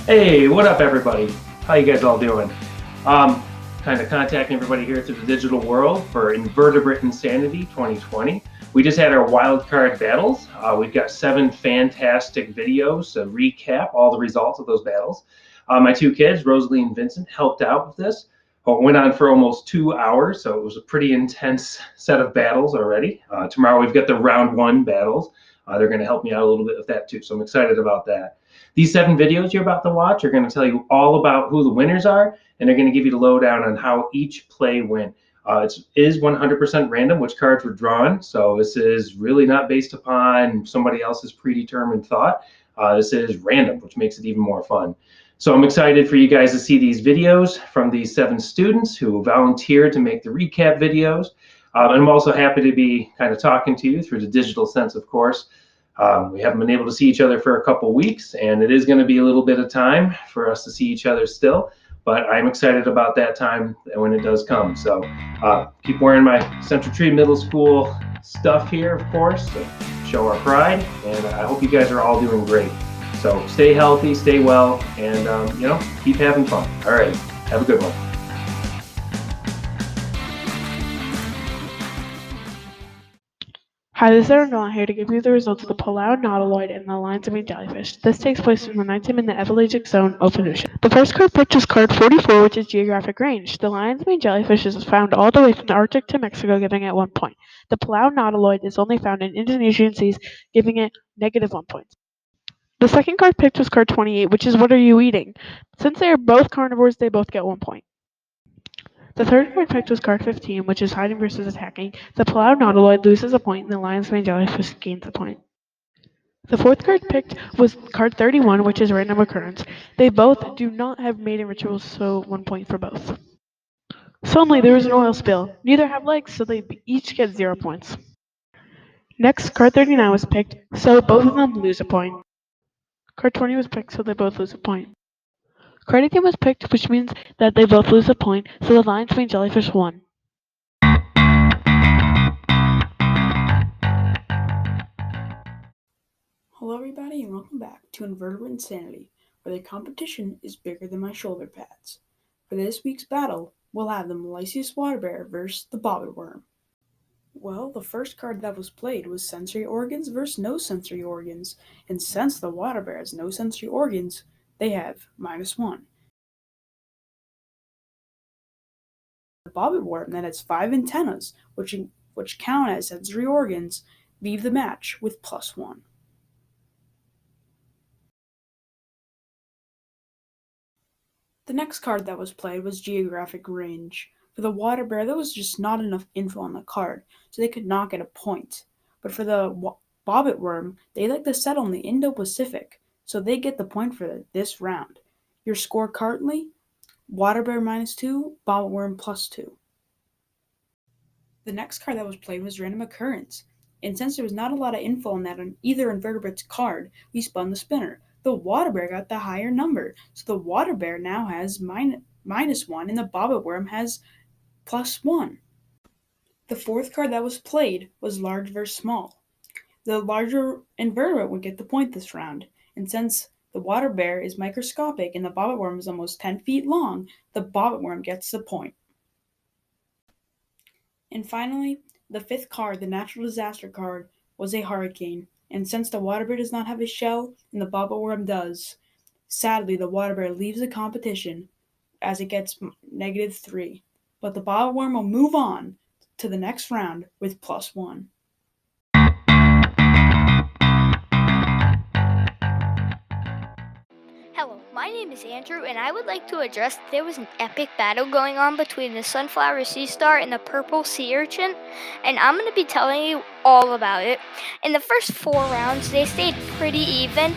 Hey, what up, everybody? How you guys all doing? Um, Kind of contacting everybody here through the digital world for Invertebrate Insanity 2020. We just had our wild card battles. We've got 7 fantastic videos to recap all the results of those battles. My 2 kids, Rosalie and Vincent, helped out with this. It went on for almost 2 hours, so it was a pretty intense set of battles already. Tomorrow we've got the round 1 battles. They're going to help me out a little bit with that too, so I'm excited about that. These 7 videos you're about to watch are going to tell you all about who the winners are, and they're going to give you the lowdown on how each play went. It is 100% random which cards were drawn, so this is really not based upon somebody else's predetermined thought. This is random, which makes it even more fun. So I'm excited for you guys to see these videos from these 7 students who volunteered to make the recap videos. And I'm also happy to be kind of talking to you through the digital sense, of course. We haven't been able to see each other for a couple weeks, and it is going to be a little bit of time for us to see each other still, but I'm excited about that time when it does come. So keep wearing my Central Tree Middle School stuff here, of course, to show our pride, and I hope you guys are all doing great. So stay healthy, stay well, and keep having fun. All right, have a good one. Hi, this is Aaron Gallant here to give you the results of the Palau Nautiloid and the Lion's Mane Jellyfish. This takes place in the nighttime in the Evelagic Zone Open Ocean. The first card picked is card 44, which is Geographic Range. The Lion's Mane Jellyfish is found all the way from the Arctic to Mexico, giving it 1 point. The Palau Nautiloid is only found in Indonesian seas, giving it -1 point. The second card picked was card 28, which is What Are You Eating? Since they are both carnivores, they both get 1 point. The third card picked was card 15, which is Hiding versus Attacking. The Palau Nautiloid loses a point, and the Lion's Mane Jellyfish gains a point. The fourth card picked was card 31, which is Random Occurrence. They both do not have mating rituals, so 1 point for both. Suddenly, there was an oil spill. Neither have legs, so they each get 0 points. Next, card 39 was picked, so both of them lose a point. Card 20 was picked, so they both lose a point. Card 18 was picked, which means that they both lose a point, so the Lion's Mane Jellyfish won. Hello everybody and welcome back to Invertebrate Insanity, where the competition is bigger than my shoulder pads. For this week's battle, we'll have the Melisseus Water Bear versus the Bobbit Worm. Well, the first card that was played was Sensory Organs versus No Sensory Organs, and since the Water Bear has no sensory organs, they have -1. The Bobbit Worm that has 5 antennas, which count as sensory organs, leave the match with +1. The next card that was played was Geographic Range. For the Water Bear, there was just not enough info on the card, so they could not get a point. But for the Bobbit Worm, they like to settle in the Indo-Pacific, so they get the point for this round. Your score currently, Water Bear -2, Bobbit Worm +2. The next card that was played was Random Occurrence, and since there was not a lot of info on that on either invertebrate's card, we spun the spinner. The Water Bear got the higher number, so the Water Bear now has -1 and the Bobbit Worm has +1. The fourth card that was played was Large versus Small. The larger invertebrate would get the point this round, and since the Water Bear is microscopic and the Bobbit Worm is almost 10 feet long, the Bobbit Worm gets the point. And finally, the fifth card, the Natural Disaster card, was a Hurricane. And since the Water Bear does not have a shell and the Bobbit Worm does, sadly the Water Bear leaves the competition as it gets -3. But the Bobbit Worm will move on to the next round with +1. Hello, my name is Andrew, and I would like to address that there was an epic battle going on between the Sunflower Sea Star and the Purple Sea Urchin, and I'm going to be telling you all about it. In the first 4 rounds, they stayed pretty even,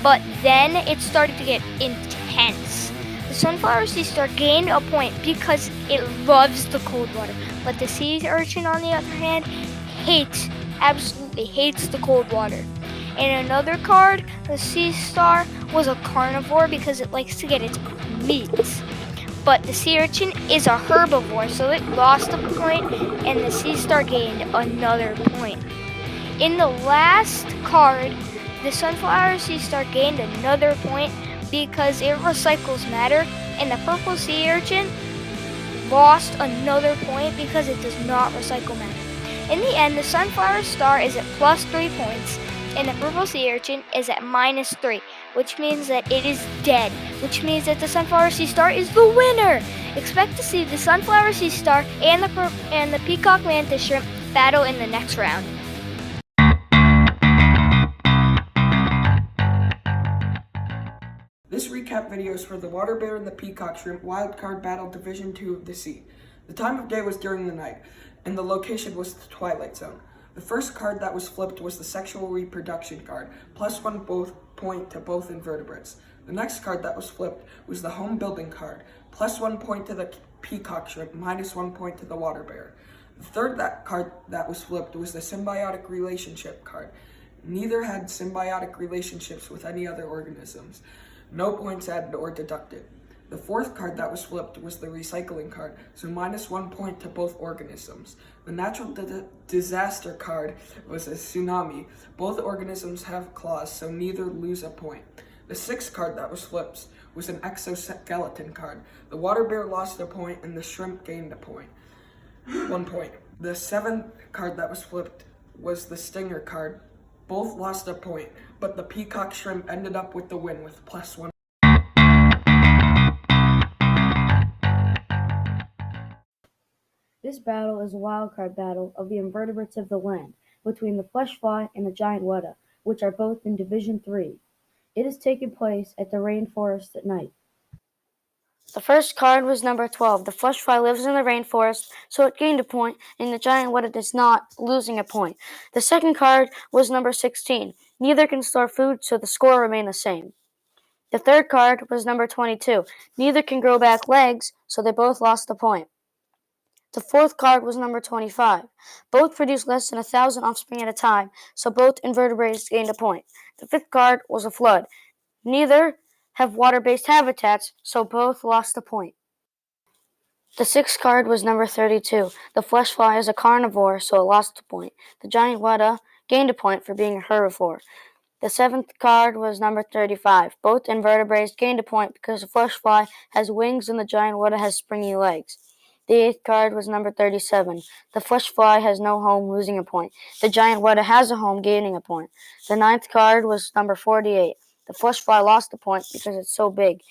but then it started to get intense. The Sunflower Sea Star gained a point because it loves the cold water, but the Sea Urchin, on the other hand, absolutely hates the cold water. In another card, the Sea Star was a carnivore because it likes to get its meat. But the Sea Urchin is a herbivore, so it lost a point, and the Sea Star gained another point. In the last card, the Sunflower Sea Star gained another point, because it recycles matter, and the purple sea urchin lost another point because it does not recycle matter. In the end, the sunflower star is at +3 points, and the purple sea urchin is at -3, which means that it is dead, which means that the sunflower sea star is the winner. Expect to see the sunflower sea star and the peacock mantis shrimp battle in the next round. This recap video is for the water bear and the peacock shrimp wildcard battle Division 2 of the Sea. The time of day was during the night, and the location was the Twilight Zone. The first card that was flipped was the sexual reproduction card, +1 point to both invertebrates. The next card that was flipped was the home building card, +1 point to the peacock shrimp, -1 point to the water bear. The third card that was flipped was the symbiotic relationship card. Neither had symbiotic relationships with any other organisms. No points added or deducted. The fourth card that was flipped was the recycling card, so -1 point to both organisms. The natural disaster card was a tsunami. Both organisms have claws, so neither lose a point. The sixth card that was flipped was an exoskeleton card. The water bear lost a point and the shrimp gained a point. 1 point. The seventh card that was flipped was the stinger card. Both lost a point, but the peacock shrimp ended up with the win with +1. This battle is a wildcard battle of the invertebrates of the land between the flesh fly and the giant weta, which are both in Division 3. It is taking place at the rainforest at night. The first card was number 12. The flesh fly lives in the rainforest, so it gained a point, and the giant weta does not, losing a point. The second card was number 16. Neither can store food, so the score remained the same. The third card was number 22. Neither can grow back legs, so they both lost a point. The fourth card was number 25. Both produce less than 1,000 offspring at a time, so both invertebrates gained a point. The fifth card was a flood. Neither have water-based habitats, so both lost a point. The sixth card was number 32. The flesh fly is a carnivore, so it lost a point. The giant weta gained a point for being a herbivore. The seventh card was number 35. Both invertebrates gained a point because the flesh fly has wings and the giant weta has springy legs. The eighth card was number 37. The flesh fly has no home, losing a point. The giant weta has a home, gaining a point. The ninth card was number 48. The flesh fly lost a point because it's so big.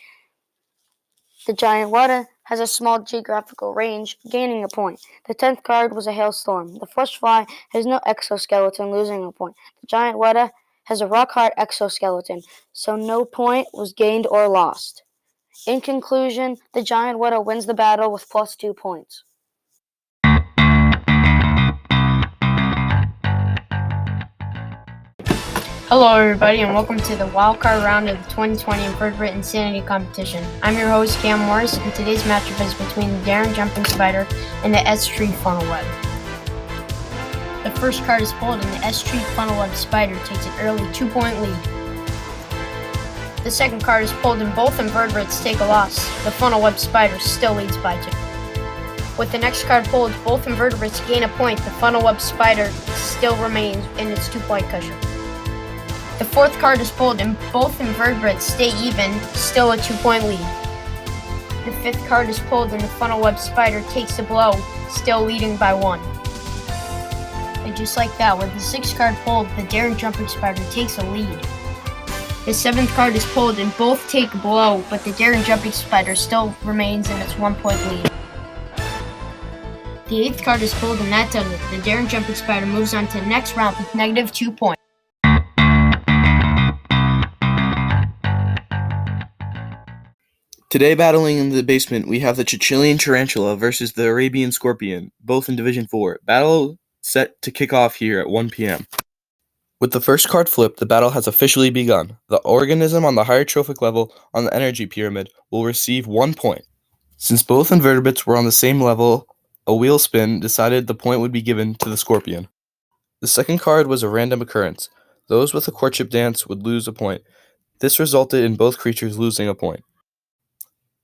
The giant weta has a small geographical range, gaining a point. The 10th card was a hailstorm. The flesh fly has no exoskeleton, losing a point. The giant weta has a rock-hard exoskeleton, so no point was gained or lost. In conclusion, the giant weta wins the battle with +2 points. Hello everybody and welcome to the wildcard round of the 2020 Invertebrate Insanity Competition. I'm your host Cam Morris and today's matchup is between the Darren Jumping Spider and the S-Tree Funnel Web. The first card is pulled and the S-Tree Funnel Web Spider takes an early 2-point lead. The second card is pulled and both invertebrates take a loss. The Funnel Web Spider still leads by 2. With the next card pulled, both invertebrates gain a point. The Funnel Web Spider still remains in its 2-point cushion. The fourth card is pulled and both invertebrates stay even, still a 2-point lead. The fifth card is pulled and the Funnel Web Spider takes a blow, still leading by 1. And just like that, with the sixth card pulled, the Darren Jumping Spider takes a lead. The seventh card is pulled and both take a blow, but the Darren Jumping Spider still remains in its 1-point lead. The eighth card is pulled and that does it. The Darren Jumping Spider moves on to the next round with -2 points. Today, battling in the basement, we have the Chichilian Tarantula versus the Arabian Scorpion, both in Division 4. Battle set to kick off here at 1 p.m. With the first card flipped, the battle has officially begun. The organism on the higher trophic level on the energy pyramid will receive 1 point. Since both invertebrates were on the same level, a wheel spin decided the point would be given to the scorpion. The second card was a random occurrence. Those with a courtship dance would lose a point. This resulted in both creatures losing a point.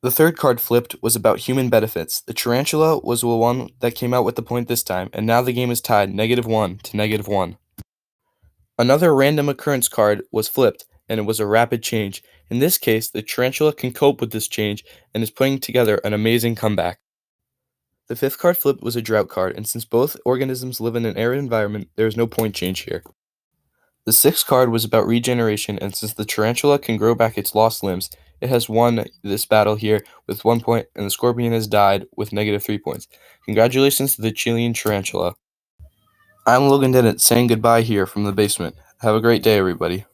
The third card flipped was about human benefits. The tarantula was the one that came out with the point this time, and now the game is tied -1 to -1. Another random occurrence card was flipped, and it was a rapid change. In this case, the tarantula can cope with this change and is putting together an amazing comeback. The fifth card flipped was a drought card, and since both organisms live in an arid environment, there is no point change here. The sixth card was about regeneration, and since the tarantula can grow back its lost limbs, it has won this battle here with 1 point, and the scorpion has died with -3 points. Congratulations to the Chilean tarantula. I'm Logan Dennett saying goodbye here from the basement. Have a great day, everybody.